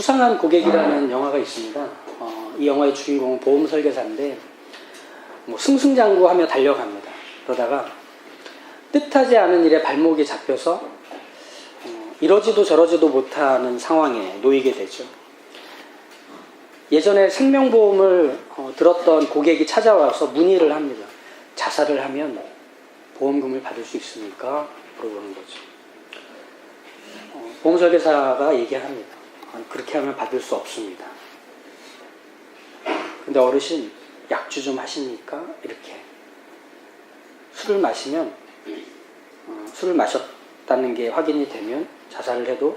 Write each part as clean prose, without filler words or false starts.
수상한 고객이라는 영화가 있습니다. 이 영화의 주인공은 보험 설계사인데 뭐 승승장구하며 달려갑니다. 그러다가 뜻하지 않은 일에 발목이 잡혀서 이러지도 저러지도 못하는 상황에 놓이게 되죠. 예전에 생명보험을 들었던 고객이 찾아와서 문의를 합니다. 자살을 하면 보험금을 받을 수 있습니까? 물어보는 거죠. 보험설계사가 얘기합니다. 그렇게 하면 받을 수 없습니다. 근데 어르신 약주 좀 하십니까? 이렇게. 술을 마시면 술을 마셨다는 게 확인이 되면 자살을 해도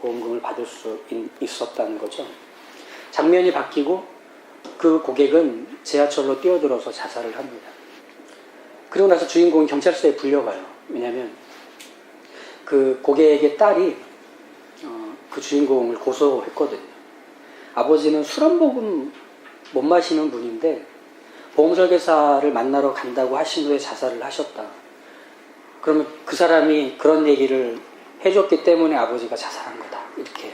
보험금을 받을 수 있었다는 거죠. 장면이 바뀌고 그 고객은 지하철로 뛰어들어서 자살을 합니다. 그리고 나서 주인공이 경찰서에 불려가요. 왜냐하면 그 고객의 딸이 그 주인공을 고소했거든요. 아버지는 술 한 모금 못 마시는 분인데 보험설계사를 만나러 간다고 하신 후에 자살을 하셨다. 그러면 그 사람이 그런 얘기를 해줬기 때문에 아버지가 자살한 거다. 이렇게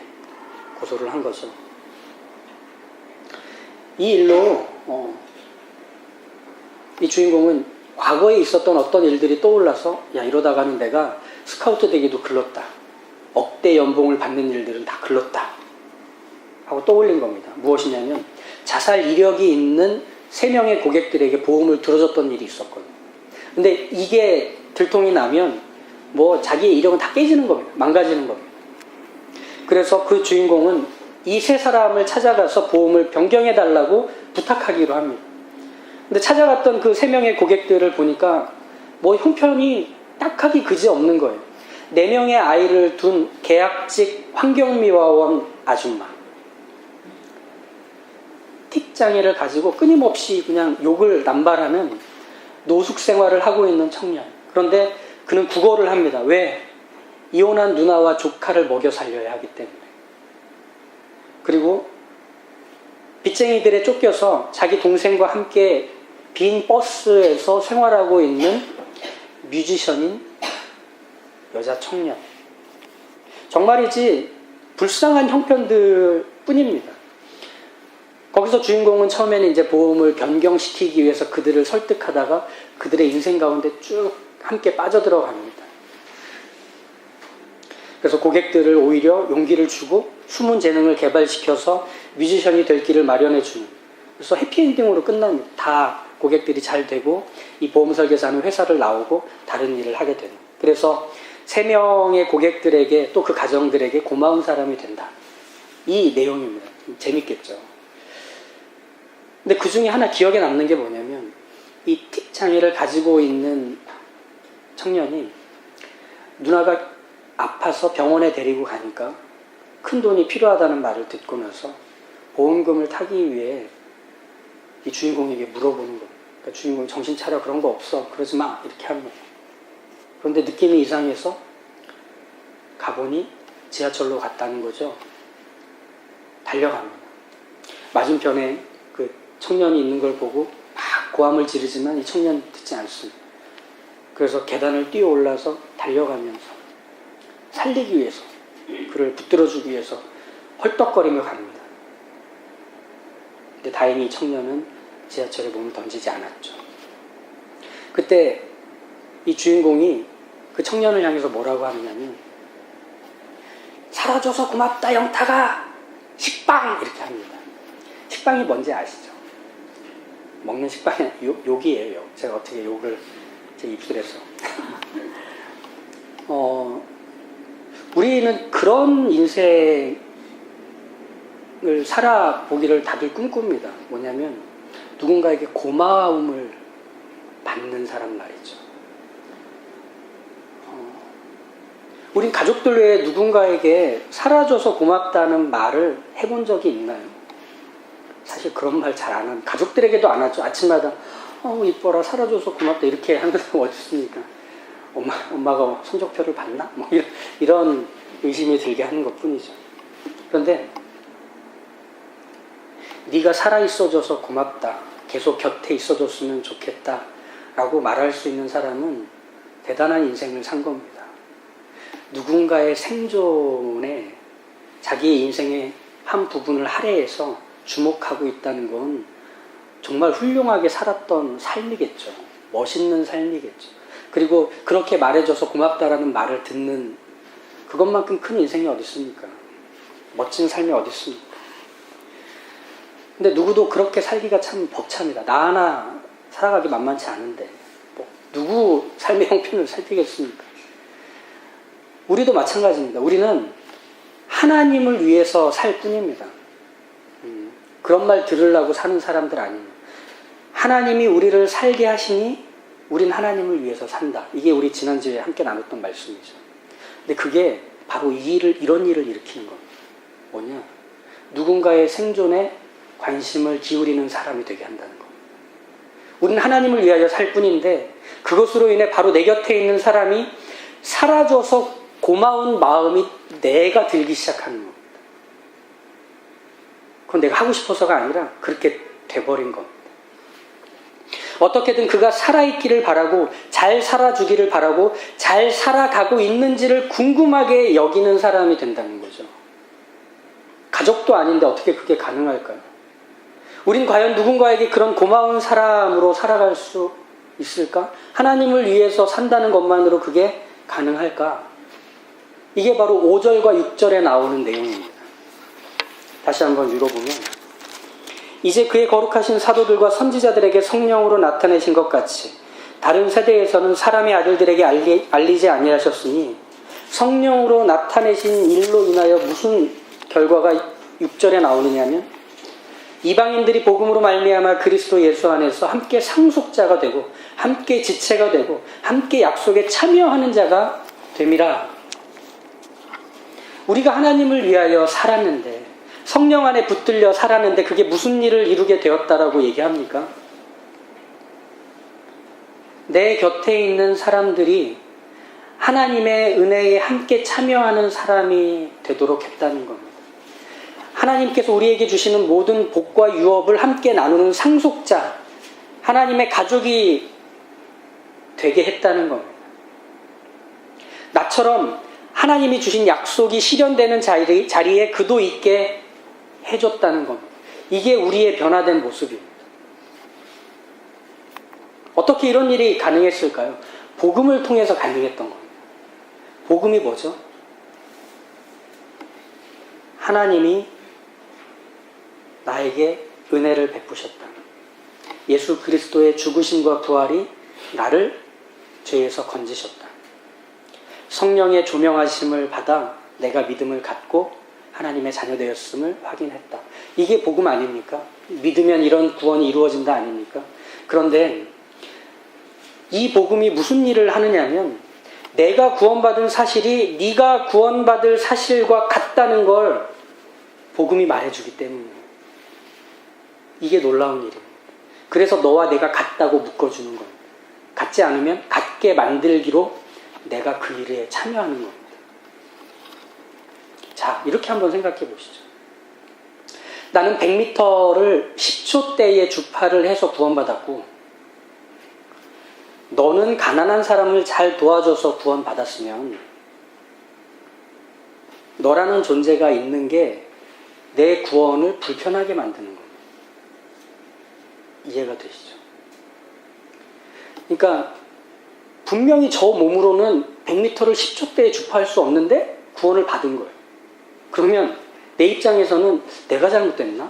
고소를 한 거죠. 이 일로 이 주인공은 과거에 있었던 어떤 일들이 떠올라서 야 이러다가는 내가 스카우트 되기도 글렀다. 억대 연봉을 받는 일들은 다 글렀다. 하고 떠올린 겁니다. 무엇이냐면 자살 이력이 있는 3명의 고객들에게 보험을 들어줬던 일이 있었거든요. 근데 이게 들통이 나면 뭐 자기의 이력은 다 깨지는 겁니다. 망가지는 겁니다. 그래서 그 주인공은 이 3사람을 찾아가서 보험을 변경해달라고 부탁하기로 합니다. 근데 찾아갔던 그 3명의 고객들을 보니까 뭐 형편이 딱하기 그지없는 거예요. 4명의 아이를 둔 계약직 환경미화원 아줌마. 틱장애를 가지고 끊임없이 그냥 욕을 남발하는 노숙 생활을 하고 있는 청년. 그런데 그는 구걸을 합니다. 왜? 이혼한 누나와 조카를 먹여 살려야 하기 때문에. 그리고 빚쟁이들에 쫓겨서 자기 동생과 함께 빈 버스에서 생활하고 있는 뮤지션인 여자 청년. 정말이지 불쌍한 형편들 뿐입니다. 거기서 주인공은 처음에는 이제 보험을 변경시키기 위해서 그들을 설득하다가 그들의 인생 가운데 쭉 함께 빠져들어갑니다. 그래서 고객들을 오히려 용기를 주고 숨은 재능을 개발시켜서 뮤지션이 될 길을 마련해 주는. 그래서 해피엔딩으로 끝납니다. 다 고객들이 잘 되고 이 보험 설계사는 회사를 나오고 다른 일을 하게 되는. 그래서 3명의 고객들에게 또 그 가정들에게 고마운 사람이 된다. 이 내용입니다. 재밌겠죠. 근데 그 중에 하나 기억에 남는 게 뭐냐면 이 틱 장애를 가지고 있는 청년이 누나가 아파서 병원에 데리고 가니까 큰 돈이 필요하다는 말을 듣고 나서 보험금을 타기 위해 이 주인공에게 물어보는 거예요. 그러니까 주인공이 정신 차려 그런 거 없어 그러지 마 이렇게 합니다. 그런데 느낌이 이상해서 가보니 지하철로 갔다는 거죠. 달려갑니다. 맞은편에 그 청년이 있는 걸 보고 막 고함을 지르지만 이 청년은 듣지 않습니다. 그래서 계단을 뛰어 올라서 달려가면서 살리기 위해서 그를 붙들어주기 위해서 헐떡거리며 갑니다. 근데 다행히 이 청년은 지하철에 몸을 던지지 않았죠. 그때 이 주인공이 그 청년을 향해서 뭐라고 하느냐면 살아줘서 고맙다 영탁아 식빵 이렇게 합니다. 식빵이 뭔지 아시죠? 먹는 식빵이 욕이에요. 욕. 제가 어떻게 욕을 제 입술에서 우리는 그런 인생을 살아보기를 다들 꿈꿉니다. 뭐냐면 누군가에게 고마움을 받는 사람 말이죠. 우린 가족들 외에 누군가에게 살아줘서 고맙다는 말을 해본 적이 있나요? 사실 그런 말 잘 안 하는, 가족들에게도 안 하죠. 아침마다 이뻐라 살아줘서 고맙다 이렇게 하는 사람 어디 있습니까? 엄마가 성적표를 봤나? 뭐 이런 의심이 들게 하는 것 뿐이죠. 그런데 네가 살아있어줘서 고맙다. 계속 곁에 있어줬으면 좋겠다. 라고 말할 수 있는 사람은 대단한 인생을 산 겁니다. 누군가의 생존에 자기의 인생의 한 부분을 할애해서 주목하고 있다는 건 정말 훌륭하게 살았던 삶이겠죠. 멋있는 삶이겠죠. 그리고 그렇게 말해줘서 고맙다라는 말을 듣는 그것만큼 큰 인생이 어디 있습니까? 멋진 삶이 어디 있습니까? 근데 누구도 그렇게 살기가 참 벅찹니다. 나 하나 살아가기 만만치 않은데 뭐 누구 삶의 형편을 살피겠습니까? 우리도 마찬가지입니다. 우리는 하나님을 위해서 살 뿐입니다. 그런 말 들으려고 사는 사람들 아닙니다. 하나님이 우리를 살게 하시니 우린 하나님을 위해서 산다. 이게 우리 지난주에 함께 나눴던 말씀이죠. 근데 그게 바로 이런 일을 일으키는 겁니다. 뭐냐? 누군가의 생존에 관심을 기울이는 사람이 되게 한다는 겁니다. 우리는 하나님을 위하여 살 뿐인데 그것으로 인해 바로 내 곁에 있는 사람이 사라져서 고마운 마음이 내가 들기 시작하는 겁니다. 그건 내가 하고 싶어서가 아니라 그렇게 돼버린 겁니다. 어떻게든 그가 살아있기를 바라고 잘 살아주기를 바라고 잘 살아가고 있는지를 궁금하게 여기는 사람이 된다는 거죠. 가족도 아닌데 어떻게 그게 가능할까요? 우린 과연 누군가에게 그런 고마운 사람으로 살아갈 수 있을까? 하나님을 위해서 산다는 것만으로 그게 가능할까? 이게 바로 5절과 6절에 나오는 내용입니다. 다시 한번 읽어보면 이제 그의 거룩하신 사도들과 선지자들에게 성령으로 나타내신 것 같이 다른 세대에서는 사람의 아들들에게 알리지 아니하셨으니 성령으로 나타내신 일로 인하여 무슨 결과가 6절에 나오느냐면 이방인들이 복음으로 말미암아 그리스도 예수 안에서 함께 상속자가 되고 함께 지체가 되고 함께 약속에 참여하는 자가 됨이라. 우리가 하나님을 위하여 살았는데 성령 안에 붙들려 살았는데 그게 무슨 일을 이루게 되었다라고 얘기합니까? 내 곁에 있는 사람들이 하나님의 은혜에 함께 참여하는 사람이 되도록 했다는 겁니다. 하나님께서 우리에게 주시는 모든 복과 유업을 함께 나누는 상속자, 하나님의 가족이 되게 했다는 겁니다. 나처럼 하나님이 주신 약속이 실현되는 자리에 그도 있게 해줬다는 겁니다. 이게 우리의 변화된 모습입니다. 어떻게 이런 일이 가능했을까요? 복음을 통해서 가능했던 겁니다. 복음이 뭐죠? 하나님이 나에게 은혜를 베푸셨다. 예수 그리스도의 죽으심과 부활이 나를 죄에서 건지셨다. 성령의 조명하심을 받아 내가 믿음을 갖고 하나님의 자녀 되었음을 확인했다. 이게 복음 아닙니까? 믿으면 이런 구원이 이루어진다 아닙니까? 그런데 이 복음이 무슨 일을 하느냐면 내가 구원받은 사실이 네가 구원받을 사실과 같다는 걸 복음이 말해주기 때문이에요. 이게 놀라운 일입니다. 그래서 너와 내가 같다고 묶어주는 겁니다. 같지 않으면 같게 만들기로 내가 그 일에 참여하는 겁니다. 자, 이렇게 한번 생각해 보시죠. 나는 100m를 10초대에 주파를 해서 구원받았고 너는 가난한 사람을 잘 도와줘서 구원받았으면 너라는 존재가 있는 게 내 구원을 불편하게 만드는 겁니다. 이해가 되시죠? 그러니까 분명히 저 몸으로는 100m를 10초대에 주파할 수 없는데 구원을 받은 거예요. 그러면 내 입장에서는 내가 잘못됐나?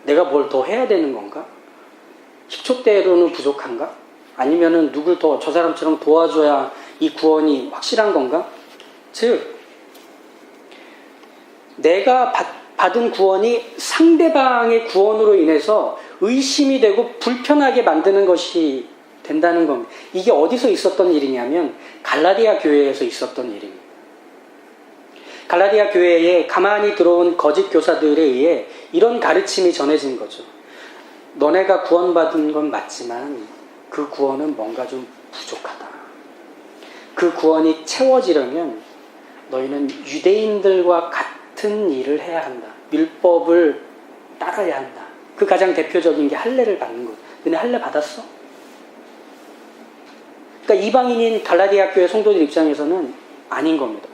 내가 뭘 더 해야 되는 건가? 10초대로는 부족한가? 아니면은 누굴 더 저 사람처럼 도와줘야 이 구원이 확실한 건가? 즉 내가 받은 구원이 상대방의 구원으로 인해서 의심이 되고 불편하게 만드는 것이 된다는 겁니다. 이게 어디서 있었던 일이냐면 갈라디아 교회에서 있었던 일입니다. 갈라디아 교회에 가만히 들어온 거짓 교사들에 의해 이런 가르침이 전해진 거죠. 너네가 구원받은 건 맞지만 그 구원은 뭔가 좀 부족하다. 그 구원이 채워지려면 너희는 유대인들과 같은 일을 해야 한다. 율법을 따라야 한다. 그 가장 대표적인 게 할례를 받는 것. 너네 할례 받았어? 그러니까 이방인인 갈라디아 교회 성도들 입장에서는 아닌 겁니다.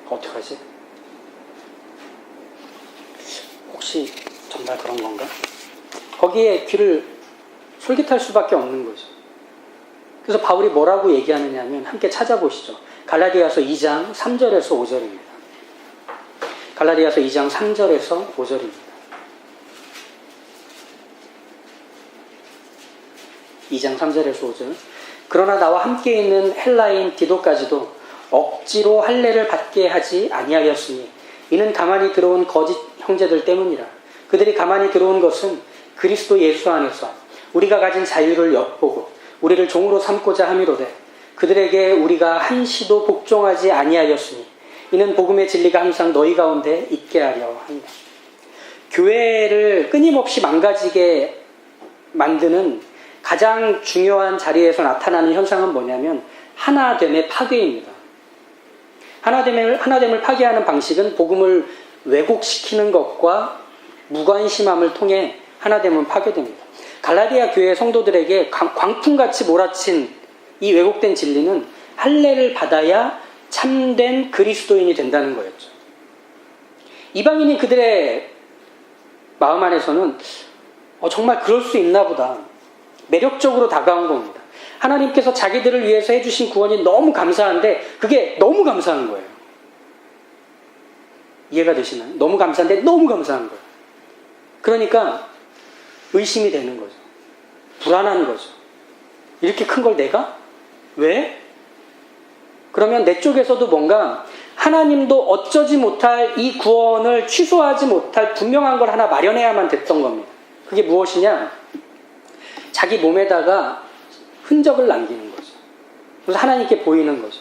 어떡하지? 것이 정말 그런 건가? 거기에 귀를 솔깃할 수밖에 없는 거죠. 그래서 바울이 뭐라고 얘기하느냐 하면 함께 찾아보시죠. 갈라디아서 2장 3절에서 5절입니다. 갈라디아서 2장 3절에서 5절입니다. 2장 3절에서 5절. 그러나 나와 함께 있는 헬라인 디도까지도 억지로 할례를 받게 하지 아니하였으니 이는 가만히 들어온 거짓 형제들 때문이라. 그들이 가만히 들어온 것은 그리스도 예수 안에서 우리가 가진 자유를 엿보고 우리를 종으로 삼고자 함이로되 그들에게 우리가 한시도 복종하지 아니하였으니 이는 복음의 진리가 항상 너희 가운데 있게 하려 합니다. 교회를 끊임없이 망가지게 만드는 가장 중요한 자리에서 나타나는 현상은 뭐냐면 하나됨의 파괴입니다. 하나됨을 파괴하는 방식은 복음을 왜곡시키는 것과 무관심함을 통해 하나됨은 파괴됩니다. 갈라디아 교회 성도들에게 광풍같이 몰아친 이 왜곡된 진리는 할례를 받아야 참된 그리스도인이 된다는 거였죠. 이방인이 그들의 마음 안에서는 정말 그럴 수 있나 보다. 매력적으로 다가온 겁니다. 하나님께서 자기들을 위해서 해주신 구원이 너무 감사한데 그게 너무 감사한 거예요. 이해가 되시나요? 너무 감사한데 너무 감사한 거예요. 그러니까 의심이 되는 거죠. 불안한 거죠. 이렇게 큰 걸 내가? 왜? 그러면 내 쪽에서도 뭔가 하나님도 어쩌지 못할 이 구원을 취소하지 못할 분명한 걸 하나 마련해야만 됐던 겁니다. 그게 무엇이냐? 자기 몸에다가 흔적을 남기는 거죠. 그래서 하나님께 보이는 거죠.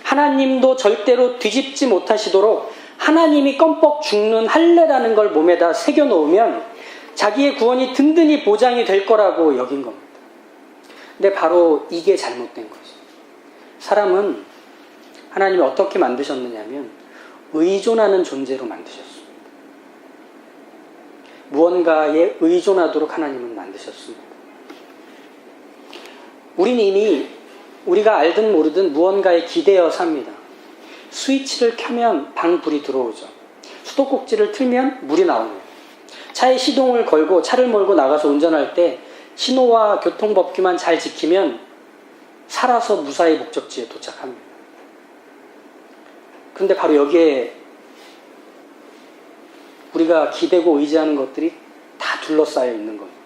하나님도 절대로 뒤집지 못하시도록 하나님이 껌뻑 죽는 할례라는 걸 몸에다 새겨놓으면 자기의 구원이 든든히 보장이 될 거라고 여긴 겁니다. 근데 바로 이게 잘못된 거죠. 사람은 하나님이 어떻게 만드셨느냐면 의존하는 존재로 만드셨습니다. 무언가에 의존하도록 하나님은 만드셨습니다. 우린 이미 우리가 알든 모르든 무언가에 기대어 삽니다. 스위치를 켜면 방 불이 들어오죠. 수도꼭지를 틀면 물이 나오네요. 차에 시동을 걸고 차를 몰고 나가서 운전할 때 신호와 교통법규만 잘 지키면 살아서 무사히 목적지에 도착합니다. 그런데 바로 여기에 우리가 기대고 의지하는 것들이 다 둘러싸여 있는 겁니다.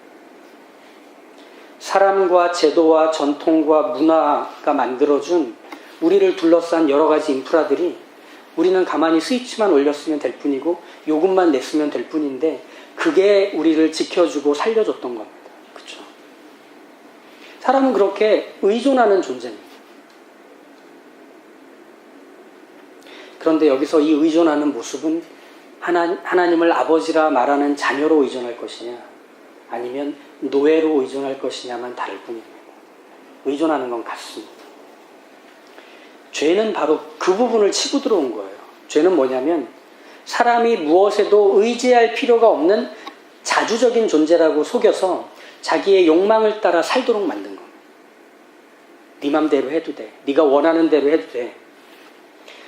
사람과 제도와 전통과 문화가 만들어준 우리를 둘러싼 여러 가지 인프라들이 우리는 가만히 스위치만 올렸으면 될 뿐이고 요금만 냈으면 될 뿐인데 그게 우리를 지켜주고 살려줬던 겁니다. 그렇죠? 사람은 그렇게 의존하는 존재입니다. 그런데 여기서 이 의존하는 모습은 하나님을 아버지라 말하는 자녀로 의존할 것이냐 아니면 노예로 의존할 것이냐만 다를 뿐입니다. 의존하는 건 같습니다. 죄는 바로 그 부분을 치고 들어온 거예요. 죄는 뭐냐면 사람이 무엇에도 의지할 필요가 없는 자주적인 존재라고 속여서 자기의 욕망을 따라 살도록 만든 겁니다. 네 맘대로 해도 돼. 네가 원하는 대로 해도 돼.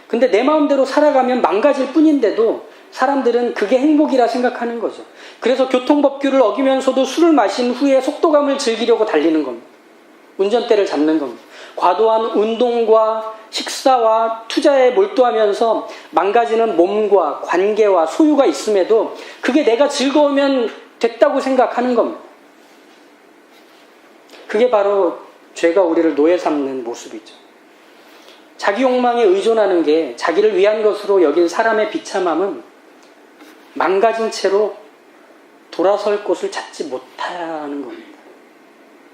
근데 내 마음대로 살아가면 망가질 뿐인데도 사람들은 그게 행복이라 생각하는 거죠. 그래서 교통법규를 어기면서도 술을 마신 후에 속도감을 즐기려고 달리는 겁니다. 운전대를 잡는 겁니다. 과도한 운동과 식사와 투자에 몰두하면서 망가지는 몸과 관계와 소유가 있음에도 그게 내가 즐거우면 됐다고 생각하는 겁니다. 그게 바로 죄가 우리를 노예 삼는 모습이죠. 자기 욕망에 의존하는 게 자기를 위한 것으로 여긴 사람의 비참함은 망가진 채로 돌아설 곳을 찾지 못하는 겁니다.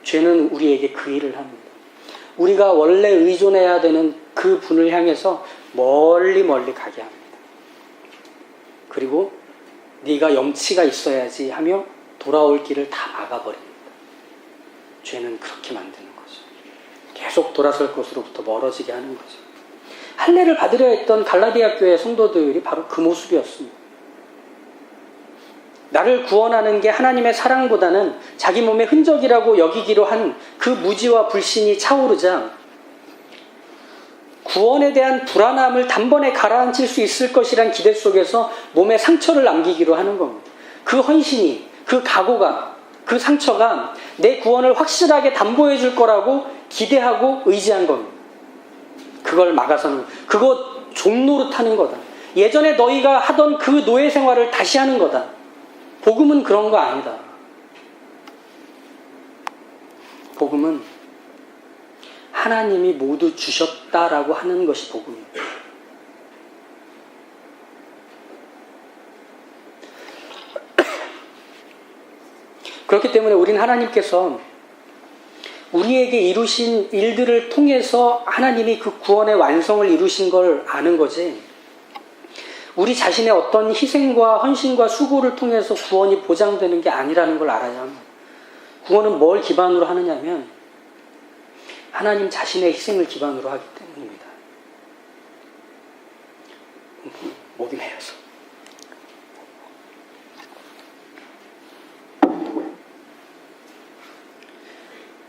죄는 우리에게 그 일을 합니다. 우리가 원래 의존해야 되는 그 분을 향해서 멀리 가게 합니다. 그리고 네가 염치가 있어야지 하며 돌아올 길을 다 막아버립니다. 죄는 그렇게 만드는 거죠. 계속 돌아설 곳으로부터 멀어지게 하는 거죠. 할례를 받으려 했던 갈라디아 교회 성도들이 바로 그 모습이었습니다. 나를 구원하는 게 하나님의 사랑보다는 자기 몸의 흔적이라고 여기기로 한 그 무지와 불신이 차오르자 구원에 대한 불안함을 단번에 가라앉힐 수 있을 것이란 기대 속에서 몸에 상처를 남기기로 하는 겁니다. 그 헌신이, 그 각오가, 그 상처가 내 구원을 확실하게 담보해 줄 거라고 기대하고 의지한 겁니다. 그걸 막아서는, 그거 종로로 타는 거다. 예전에 너희가 하던 그 노예 생활을 다시 하는 거다. 복음은 그런 거 아니다. 복음은 하나님이 모두 주셨다라고 하는 것이 복음이에요. 그렇기 때문에 우리는 하나님께서 우리에게 이루신 일들을 통해서 하나님이 그 구원의 완성을 이루신 걸 아는 거지, 우리 자신의 어떤 희생과 헌신과 수고를 통해서 구원이 보장되는 게 아니라는 걸 알아야 합니다. 구원은 뭘 기반으로 하느냐면 하나님 자신의 희생을 기반으로 하기 때문입니다. 목이 메여서.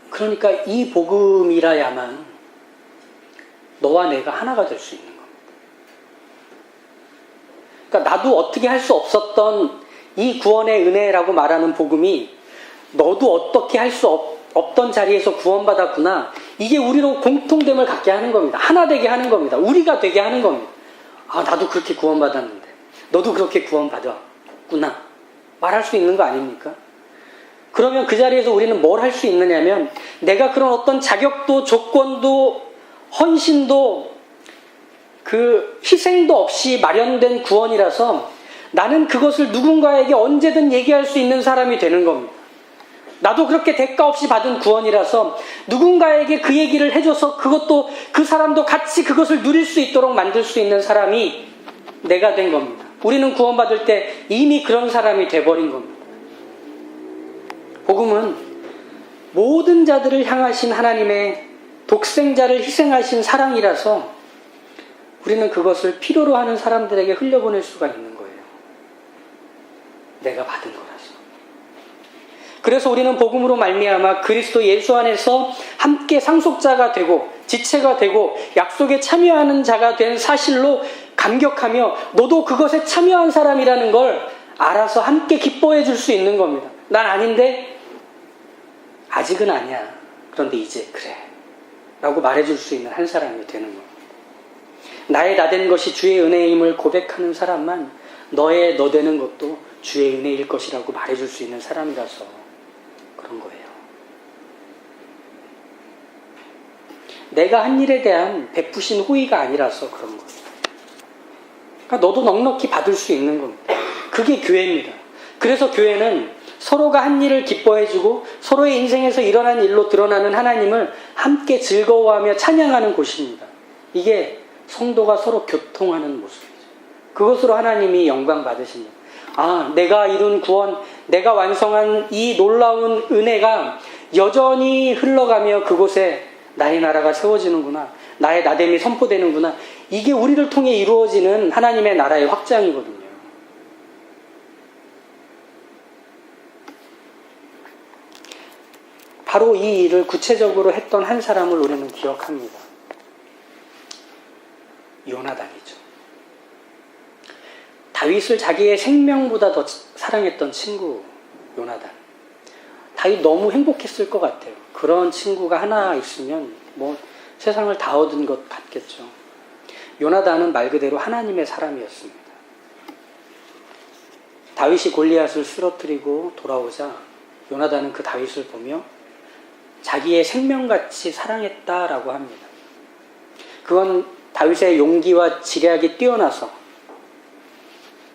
그러니까 이 복음이라야만 너와 내가 하나가 될 수 있는 겁니다. 그러니까 나도 어떻게 할 수 없었던 이 구원의 은혜라고 말하는 복음이 너도 어떻게 할 수 없던 자리에서 구원받았구나. 이게 우리로 공통됨을 갖게 하는 겁니다. 하나 되게 하는 겁니다. 우리가 되게 하는 겁니다. 아, 나도 그렇게 구원받았는데 너도 그렇게 구원받았구나. 말할 수 있는 거 아닙니까? 그러면 그 자리에서 우리는 뭘 할 수 있느냐면, 내가 그런 어떤 자격도 조건도 헌신도 그 희생도 없이 마련된 구원이라서 나는 그것을 누군가에게 언제든 얘기할 수 있는 사람이 되는 겁니다. 나도 그렇게 대가 없이 받은 구원이라서 누군가에게 그 얘기를 해줘서 그것도 그 사람도 같이 그것을 누릴 수 있도록 만들 수 있는 사람이 내가 된 겁니다. 우리는 구원받을 때 이미 그런 사람이 돼버린 겁니다. 복음은 모든 자들을 향하신 하나님의 독생자를 희생하신 사랑이라서 우리는 그것을 필요로 하는 사람들에게 흘려보낼 수가 있는 거예요. 내가 받은 거라서. 그래서 우리는 복음으로 말미암아 그리스도 예수 안에서 함께 상속자가 되고 지체가 되고 약속에 참여하는 자가 된 사실로 감격하며 너도 그것에 참여한 사람이라는 걸 알아서 함께 기뻐해 줄 수 있는 겁니다. 난 아닌데, 아직은 아니야. 그런데 이제 그래. 라고 말해줄 수 있는 한 사람이 되는 겁니다. 나의 나 되는 것이 주의 은혜임을 고백하는 사람만 너의 너 되는 것도 주의 은혜일 것이라고 말해줄 수 있는 사람이라서 그런 거예요. 내가 한 일에 대한 베푸신 호의가 아니라서 그런 거예요. 그러니까 너도 넉넉히 받을 수 있는 겁니다. 그게 교회입니다. 그래서 교회는 서로가 한 일을 기뻐해주고 서로의 인생에서 일어난 일로 드러나는 하나님을 함께 즐거워하며 찬양하는 곳입니다. 이게 성도가 서로 교통하는 모습이죠. 그것으로 하나님이 영광 받으십니다. 아, 내가 이룬 구원, 내가 완성한 이 놀라운 은혜가 여전히 흘러가며 그곳에 나의 나라가 세워지는구나. 나의 나됨이 선포되는구나. 이게 우리를 통해 이루어지는 하나님의 나라의 확장이거든요. 바로 이 일을 구체적으로 했던 한 사람을 우리는 기억합니다. 요나단이죠. 다윗을 자기의 생명보다 더 사랑했던 친구 요나단. 다윗 너무 행복했을 것 같아요. 그런 친구가 하나 있으면 뭐 세상을 다 얻은 것 같겠죠. 요나단은 말 그대로 하나님의 사람이었습니다. 다윗이 골리앗을 쓰러뜨리고 돌아오자 요나단은 그 다윗을 보며 자기의 생명같이 사랑했다라고 합니다. 그건 다윗의 용기와 지략이 뛰어나서?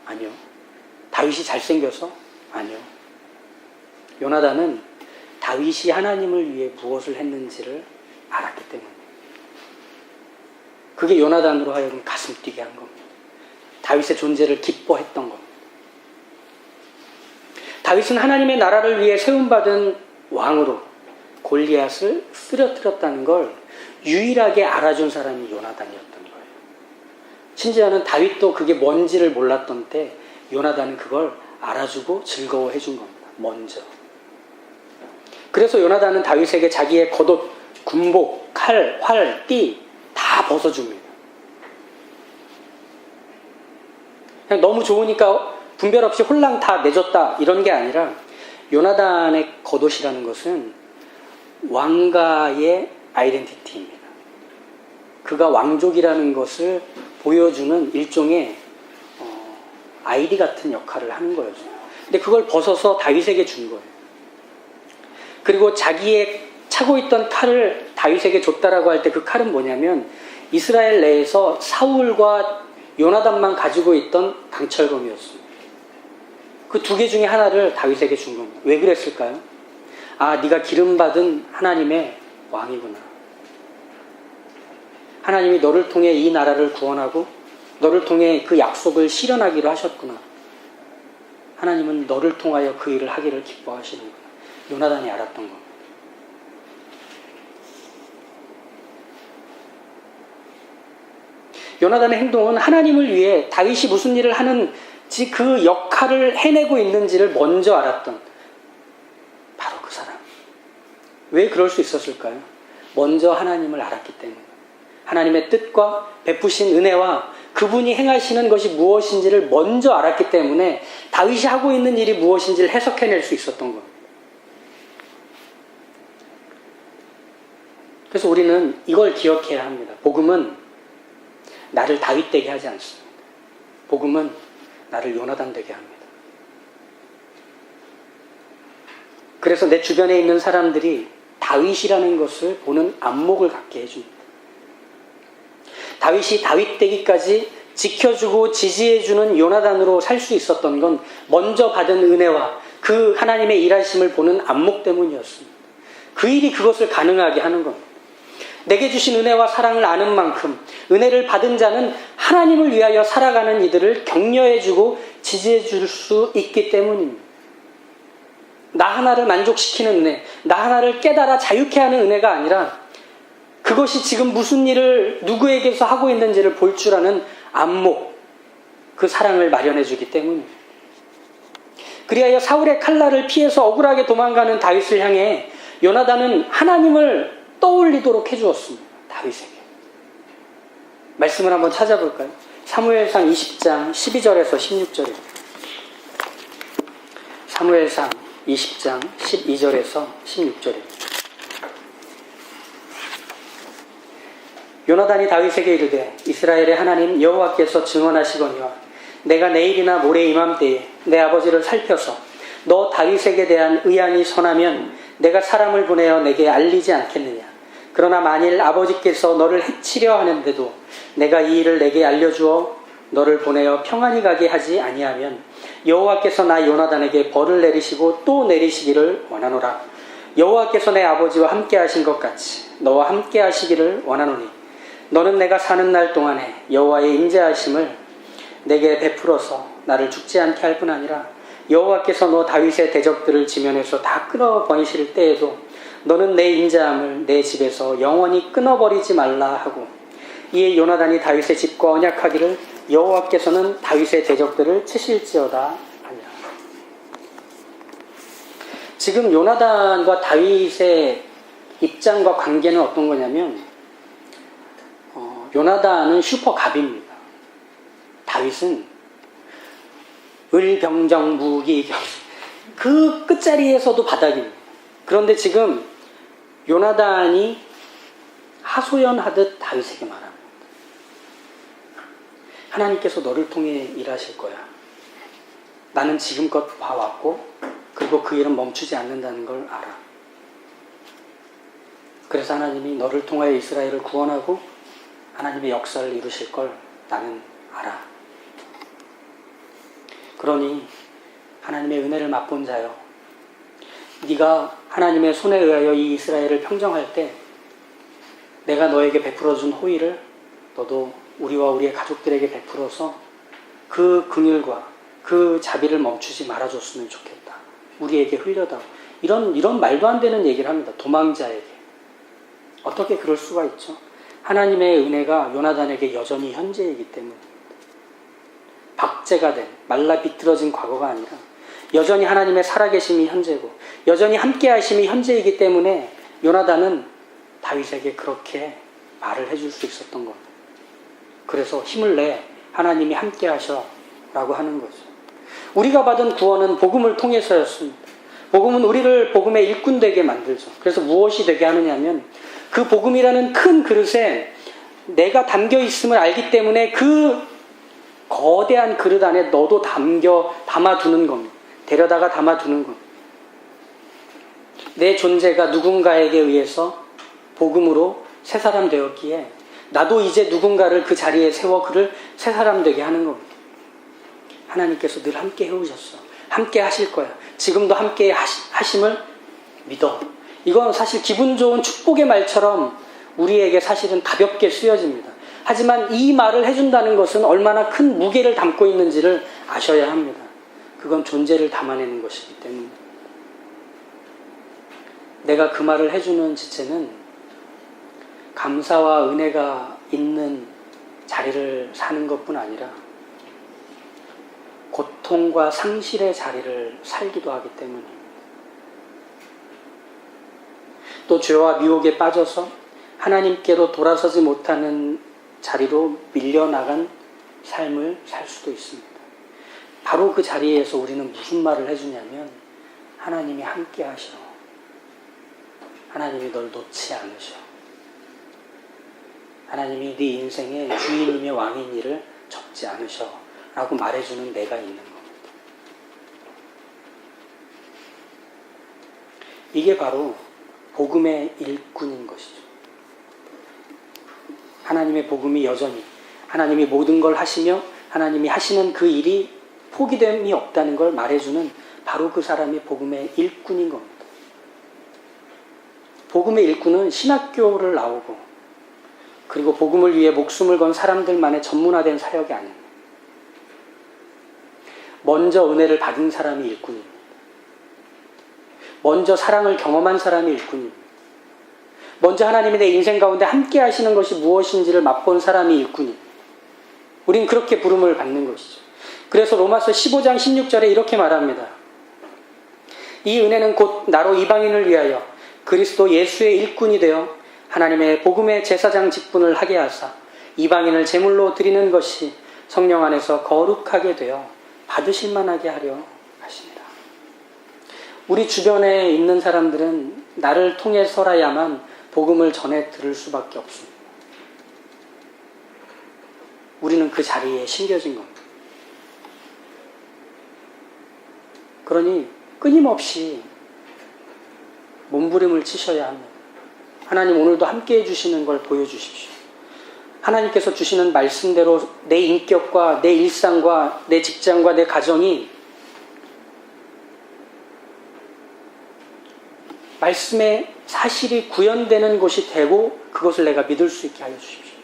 아니요. 다윗이 잘생겨서? 아니요. 요나단은 다윗이 하나님을 위해 무엇을 했는지를 알았기 때문에. 그게 요나단으로 하여금 가슴 뛰게 한 겁니다. 다윗의 존재를 기뻐했던 겁니다. 다윗은 하나님의 나라를 위해 세움받은 왕으로 골리앗을 쓰러뜨렸다는 걸 유일하게 알아준 사람이 요나단이었던 거예요. 심지어는 다윗도 그게 뭔지를 몰랐던 때 요나단은 그걸 알아주고 즐거워해 준 겁니다. 먼저. 그래서 요나단은 다윗에게 자기의 겉옷, 군복, 칼, 활, 띠 다 벗어줍니다. 그냥 너무 좋으니까 분별 없이 홀랑 다 내줬다 이런 게 아니라 요나단의 겉옷이라는 것은 왕가의 아이덴티티입니다. 그가 왕족이라는 것을 보여주는 일종의 아이디 같은 역할을 하는 거예요. 근데 그걸 벗어서 다윗에게 준 거예요. 그리고 자기의 차고 있던 칼을 다윗에게 줬다라고 할 때 그 칼은 뭐냐면 이스라엘 내에서 사울과 요나단만 가지고 있던 강철검이었습니다. 그 두 개 중에 하나를 다윗에게 준 겁니다. 왜 그랬을까요? 아, 네가 기름받은 하나님의 왕이구나. 하나님이 너를 통해 이 나라를 구원하고 너를 통해 그 약속을 실현하기로 하셨구나. 하나님은 너를 통하여 그 일을 하기를 기뻐하시는구나. 요나단이 알았던 겁니다. 요나단의 행동은 하나님을 위해 다윗이 무슨 일을 하는지 그 역할을 해내고 있는지를 먼저 알았던 바로 그 사람. 왜 그럴 수 있었을까요? 먼저 하나님을 알았기 때문에. 하나님의 뜻과 베푸신 은혜와 그분이 행하시는 것이 무엇인지를 먼저 알았기 때문에 다윗이 하고 있는 일이 무엇인지를 해석해낼 수 있었던 겁니다. 그래서 우리는 이걸 기억해야 합니다. 복음은 나를 다윗 되게 하지 않습니다. 복음은 나를 요나단 되게 합니다. 그래서 내 주변에 있는 사람들이 다윗이라는 것을 보는 안목을 갖게 해줍니다. 다윗이 다윗 되기까지 지켜주고 지지해주는 요나단으로 살 수 있었던 건 먼저 받은 은혜와 그 하나님의 일하심을 보는 안목 때문이었습니다. 그 일이 그것을 가능하게 하는 겁니다. 내게 주신 은혜와 사랑을 아는 만큼 은혜를 받은 자는 하나님을 위하여 살아가는 이들을 격려해주고 지지해줄 수 있기 때문입니다. 나 하나를 만족시키는 은혜, 나 하나를 깨달아 자유케 하는 은혜가 아니라 그것이 지금 무슨 일을 누구에게서 하고 있는지를 볼 줄 아는 안목, 그 사랑을 마련해주기 때문입니다. 그리하여 사울의 칼날을 피해서 억울하게 도망가는 다윗을 향해 요나단은 하나님을 떠올리도록 해주었습니다. 다윗에게. 말씀을 한번 찾아볼까요? 사무엘상 20장 12절에서 16절입니다. 사무엘상 20장 12절에서 16절입니다. 요나단이 다윗에게 이르되 이스라엘의 하나님 여호와께서 증언하시거니와 내가 내일이나 모레 이맘때에 내 아버지를 살펴서 너 다윗에게 대한 의향이 선하면 내가 사람을 보내어 내게 알리지 않겠느냐. 그러나 만일 아버지께서 너를 해치려 하는데도 내가 이 일을 내게 알려주어 너를 보내어 평안히 가게 하지 아니하면 여호와께서 나 요나단에게 벌을 내리시고 또 내리시기를 원하노라. 여호와께서 내 아버지와 함께 하신 것 같이 너와 함께 하시기를 원하노니 너는 내가 사는 날 동안에 여호와의 인자하심을 내게 베풀어서 나를 죽지 않게 할 뿐 아니라 여호와께서 너 다윗의 대적들을 지면에서 다 끊어버리실 때에도 너는 내 인자함을 내 집에서 영원히 끊어버리지 말라 하고 이에 요나단이 다윗의 집과 언약하기를 여호와께서는 다윗의 대적들을 치실지어다 하니라. 지금 요나단과 다윗의 입장과 관계는 어떤 거냐면 요나단은 슈퍼갑입니다. 다윗은 을병정무기 그 끝자리에서도 바닥입니다. 그런데 지금 요나단이 하소연하듯 다윗에게 말합니다. 하나님께서 너를 통해 일하실 거야. 나는 지금껏 봐왔고 그리고 그 일은 멈추지 않는다는 걸 알아. 그래서 하나님이 너를 통하여 이스라엘을 구원하고 하나님의 역사를 이루실 걸 나는 알아. 그러니 하나님의 은혜를 맛본 자여, 네가 하나님의 손에 의하여 이 이스라엘을 평정할 때 내가 너에게 베풀어준 호의를 너도 우리와 우리의 가족들에게 베풀어서 그 긍휼과 그 자비를 멈추지 말아줬으면 좋겠다. 우리에게 흘려다. 이런 말도 안 되는 얘기를 합니다. 도망자에게. 어떻게 그럴 수가 있죠? 하나님의 은혜가 요나단에게 여전히 현재이기 때문입니다. 박제가 된 말라 비틀어진 과거가 아니라 여전히 하나님의 살아계심이 현재고 여전히 함께하심이 현재이기 때문에 요나단은 다윗에게 그렇게 말을 해줄 수 있었던 겁니다. 그래서 힘을 내 하나님이 함께하셔 라고 하는 거죠. 우리가 받은 구원은 복음을 통해서였습니다. 복음은 우리를 복음의 일꾼 되게 만들죠. 그래서 무엇이 되게 하느냐면 그 복음이라는 큰 그릇에 내가 담겨 있음을 알기 때문에 그 거대한 그릇 안에 너도 담아두는 겁니다. 데려다가 담아두는 겁니다. 내 존재가 누군가에게 의해서 복음으로 새 사람 되었기에 나도 이제 누군가를 그 자리에 세워 그를 새 사람 되게 하는 겁니다. 하나님께서 늘 함께 해오셨어. 함께 하실 거야. 지금도 함께 하심을 믿어. 이건 사실 기분 좋은 축복의 말처럼 우리에게 사실은 가볍게 쓰여집니다. 하지만 이 말을 해준다는 것은 얼마나 큰 무게를 담고 있는지를 아셔야 합니다. 그건 존재를 담아내는 것이기 때문에. 내가 그 말을 해주는 지체는 감사와 은혜가 있는 자리를 사는 것뿐 아니라 고통과 상실의 자리를 살기도 하기 때문입니다. 또 죄와 미혹에 빠져서 하나님께로 돌아서지 못하는 자리로 밀려나간 삶을 살 수도 있습니다. 바로 그 자리에서 우리는 무슨 말을 해주냐면 하나님이 함께 하셔. 하나님이 널 놓지 않으셔. 하나님이 네 인생의 주인이며 왕인 일을 적지 않으셔. 라고 말해주는 내가 있는 겁니다. 이게 바로 복음의 일꾼인 것이죠. 하나님의 복음이 여전히 하나님이 모든 걸 하시며 하나님이 하시는 그 일이 포기됨이 없다는 걸 말해주는 바로 그 사람이 복음의 일꾼인 겁니다. 복음의 일꾼은 신학교를 나오고 그리고 복음을 위해 목숨을 건 사람들만의 전문화된 사역이 아닙니다. 먼저 은혜를 받은 사람이 일꾼입니다. 먼저 사랑을 경험한 사람이 일꾼입니다. 먼저 하나님이 내 인생 가운데 함께 하시는 것이 무엇인지를 맛본 사람이 일꾼입니다. 우린 그렇게 부름을 받는 것이죠. 그래서 로마서 15장 16절에 이렇게 말합니다. 이 은혜는 곧 나로 이방인을 위하여 그리스도 예수의 일꾼이 되어 하나님의 복음의 제사장 직분을 하게 하사 이방인을 제물로 드리는 것이 성령 안에서 거룩하게 되어 받으실 만하게 하려 하십니다. 우리 주변에 있는 사람들은 나를 통해서라야만 복음을 전해 들을 수밖에 없습니다. 우리는 그 자리에 심겨진 겁니다. 그러니 끊임없이 몸부림을 치셔야 합니다. 하나님 오늘도 함께 해주시는 걸 보여주십시오. 하나님께서 주시는 말씀대로 내 인격과 내 일상과 내 직장과 내 가정이 말씀의 사실이 구현되는 것이 되고 그것을 내가 믿을 수 있게 하여 주십시오.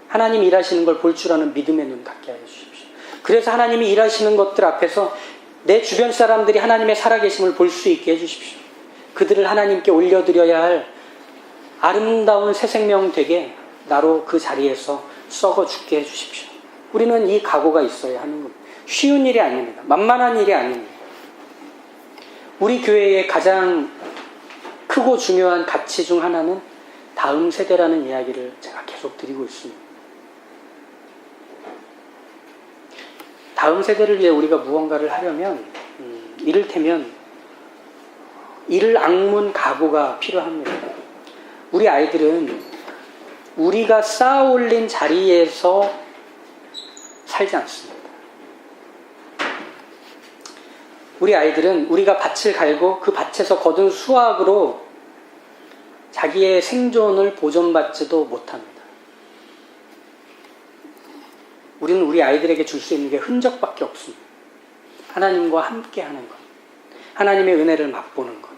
하나님 일하시는 걸 볼 줄 아는 믿음의 눈 갖게 하여 주십시오. 그래서 하나님이 일하시는 것들 앞에서 내 주변 사람들이 하나님의 살아계심을 볼 수 있게 해주십시오. 그들을 하나님께 올려드려야 할 아름다운 새 생명 되게 나로 그 자리에서 썩어 죽게 해주십시오. 우리는 이 각오가 있어야 하는 겁니다. 쉬운 일이 아닙니다. 만만한 일이 아닙니다. 우리 교회의 가장 크고 중요한 가치 중 하나는 다음 세대라는 이야기를 제가 계속 드리고 있습니다. 다음 세대를 위해 우리가 무언가를 하려면 이를테면 이를 악문 각오가 필요합니다. 우리 아이들은 우리가 쌓아 올린 자리에서 살지 않습니다. 우리 아이들은 우리가 밭을 갈고 그 밭에서 거둔 수확으로 자기의 생존을 보존받지도 못합니다. 우리는 우리 아이들에게 줄 수 있는 게 흔적밖에 없습니다. 하나님과 함께 하는 것, 하나님의 은혜를 맛보는 것,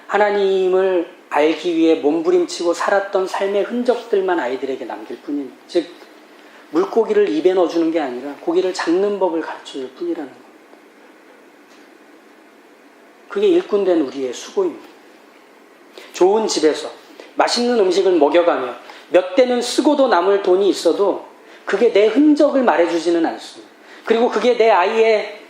하나님을 알기 위해 몸부림치고 살았던 삶의 흔적들만 아이들에게 남길 뿐입니다. 즉 물고기를 입에 넣어주는 게 아니라 고기를 잡는 법을 가르쳐줄 뿐이라는 겁니다. 그게 일꾼된 우리의 수고입니다. 좋은 집에서 맛있는 음식을 먹여가며 몇 대는 쓰고도 남을 돈이 있어도 그게 내 흔적을 말해주지는 않습니다. 그리고 그게 내 아이의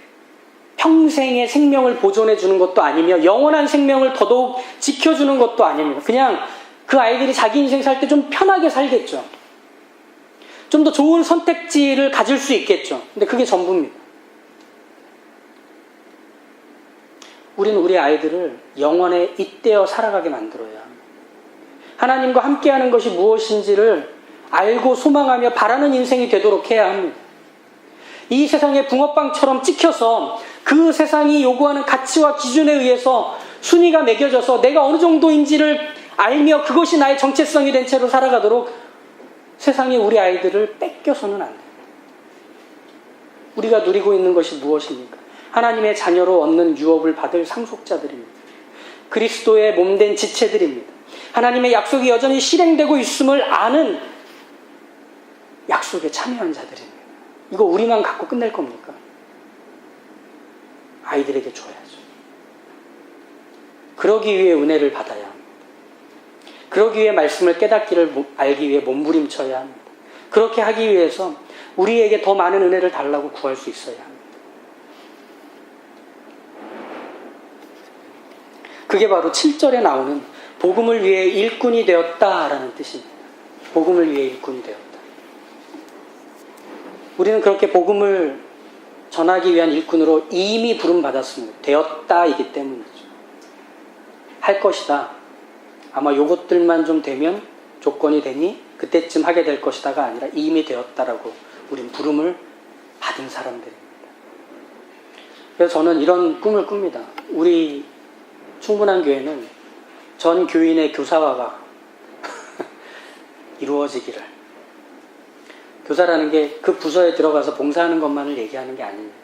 평생의 생명을 보존해 주는 것도 아니며 영원한 생명을 더더욱 지켜주는 것도 아닙니다. 그냥 그 아이들이 자기 인생 살 때 좀 편하게 살겠죠. 좀 더 좋은 선택지를 가질 수 있겠죠. 근데 그게 전부입니다. 우리는 우리 아이들을 영원에 잇대어 살아가게 만들어야 합니다. 하나님과 함께하는 것이 무엇인지를 알고 소망하며 바라는 인생이 되도록 해야 합니다. 이 세상의 붕어빵처럼 찍혀서 그 세상이 요구하는 가치와 기준에 의해서 순위가 매겨져서 내가 어느 정도인지를 알며 그것이 나의 정체성이 된 채로 살아가도록 세상이 우리 아이들을 뺏겨서는 안 돼요. 우리가 누리고 있는 것이 무엇입니까? 하나님의 자녀로 얻는 유업을 받을 상속자들입니다. 그리스도의 몸된 지체들입니다. 하나님의 약속이 여전히 실행되고 있음을 아는 약속에 참여한 자들입니다. 이거 우리만 갖고 끝낼 겁니까? 아이들에게 줘야죠. 그러기 위해 은혜를 받아야 합니다. 그러기 위해 말씀을 깨닫기를 알기 위해 몸부림쳐야 합니다. 그렇게 하기 위해서 우리에게 더 많은 은혜를 달라고 구할 수 있어야 합니다. 그게 바로 7절에 나오는 복음을 위해 일꾼이 되었다라는 뜻입니다. 복음을 위해 일꾼이 되었다. 우리는 그렇게 복음을 전하기 위한 일꾼으로 이미 부름받았습니다. 되었다이기 때문이죠. 할 것이다. 아마 요것들만 좀 되면 조건이 되니 그때쯤 하게 될 것이다가 아니라 이미 되었다라고 우린 부름을 받은 사람들입니다. 그래서 저는 이런 꿈을 꿉니다. 우리 충분한 교회는 전 교인의 교사화가 이루어지기를. 교사라는 게 그 부서에 들어가서 봉사하는 것만을 얘기하는 게 아닙니다.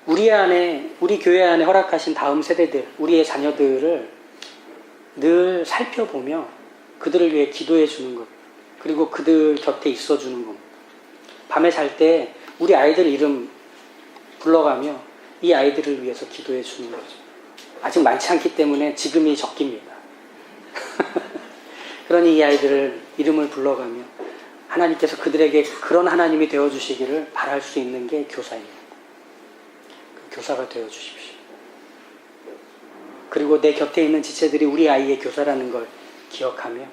우리 교회 안에 허락하신 다음 세대들, 우리의 자녀들을 늘 살펴보며 그들을 위해 기도해 주는 것, 그리고 그들 곁에 있어 주는 겁니다. 밤에 잘 때 우리 아이들 이름 불러가며 이 아이들을 위해서 기도해 주는 거죠. 아직 많지 않기 때문에 지금이 적깁니다. 그러니 이 아이들을 이름을 불러가며 하나님께서 그들에게 그런 하나님이 되어주시기를 바랄 수 있는 게 교사입니다. 그 교사가 되어주십시오. 그리고 내 곁에 있는 지체들이 우리 아이의 교사라는 걸 기억하며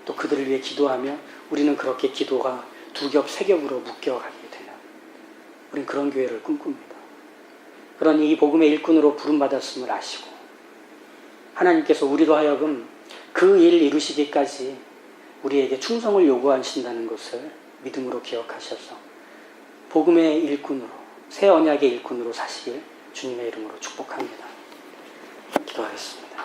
또 그들을 위해 기도하며 우리는 그렇게 기도가 두 겹, 세 겹으로 묶여가게 되는 우린 그런 교회를 꿈꿉니다. 그러니 이 복음의 일꾼으로 부름받았음을 아시고 하나님께서 우리로 하여금 그 일 이루시기까지 우리에게 충성을 요구하신다는 것을 믿음으로 기억하셔서 복음의 일꾼으로, 새 언약의 일꾼으로 사시길 주님의 이름으로 축복합니다. 기도하겠습니다.